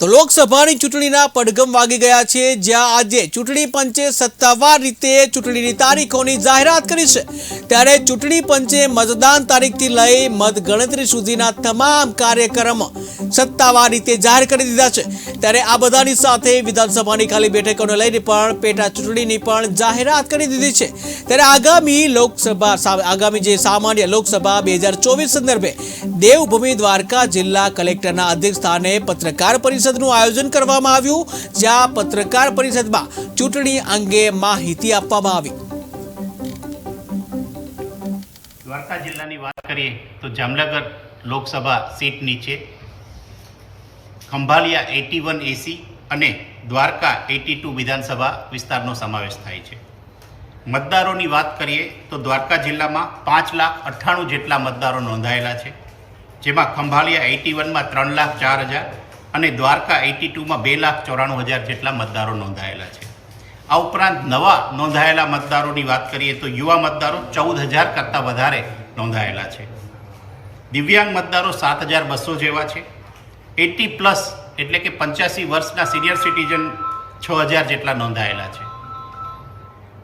તો લોકસભાની ચૂંટણીના પડઘમ વાગી ગયા છે, જ્યાં આજે ચૂંટણી પંચે સત્તાવાર રીતે ચૂંટણીની તારીખોની જાહેરાત કરી છે। ત્યારે ચૂંટણી પંચે મતદાન તારીખથી લઈ મતગણતરી સુધીના તમામ કાર્યક્રમો સત્તાવાર રીતે જાહેર કરી દીધા છે। ત્યારે આ બધાની સાથે વિધાનસભાની ખાલી બેઠકોને લઈને પણ પેટા ચૂંટણીની પણ જાહેરાત કરી દીધી છે। ત્યારે આગામી જે સામાન્ય લોકસભા 2024 સંદર્ભે દેવભૂમિ દ્વારકા જિલ્લા કલેક્ટરના અધ્યક્ષસ્થાને પત્રકાર પરિષદનું આયોજન કરવામાં આવ્યું, જ્યાં પત્રકાર પરિષદમાં ચૂંટણી અંગે માહિતી આપવામાં આવી। દ્વારકા જિલ્લાની વાત કરીએ તો જામનગર લોકસભા સીટ નીચે ખંભાલિયા 81 AC અને દ્વારકા 82 વિધાનસભા વિસ્તારનો સમાવેશ થાય છે। મતદારોની વાત કરીએ તો દ્વારકા જિલ્લામાં 5,98,000 જેટલા મતદારો નોંધાયેલા છે, જેમાં ખંભાલિયા 81માં 3,04,000 અને દ્વારકા 82માં 2,94,000 જેટલા મતદારો નોંધાયેલા છે। આ ઉપરાંત નવા નોંધાયેલા મતદારોની વાત કરીએ તો યુવા મતદારો 14,000 કરતાં વધારે નોંધાયેલા છે। દિવ્યાંગ મતદારો 7,200 જેવા છે। 80+ એટલે કે 85 વર્ષના સિનિયર સિટીઝન 6,000 જેટલા નોંધાયેલા છે।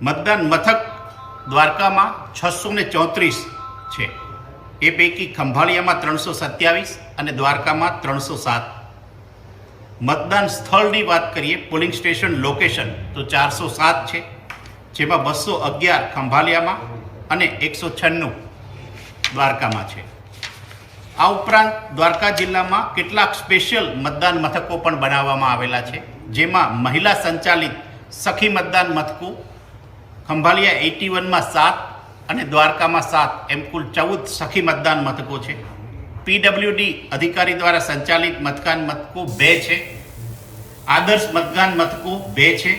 મતદાન મથક દ્વારકામાં 634 છે, એ પૈકી ખંભાળિયામાં 327 અને દ્વારકામાં 307। મતદાન સ્થળની વાત કરીએ પોલિંગ સ્ટેશન લોકેશન તો 407 છે, જેમાં 211 ખંભાળિયામાં અને 196 દ્વારકામાં છે। આ ઉપરાંત દ્વારકા જિલ્લામાં કેટલાક સ્પેશિયલ મતદાન મથકો પણ બનાવવામાં આવેલા છે, જેમાં મહિલા સંચાલિત સખી મતદાન મથકો ખંભાળિયા 81માં 7 અને દ્વારકામાં 7 એમ કુલ 14 સખી મતદાન મથકો છે। PWD અધિકારી દ્વારા સંચાલિત મતદાન મથકો 2 છે। આદર્શ મતદાન મથકો 2 છે।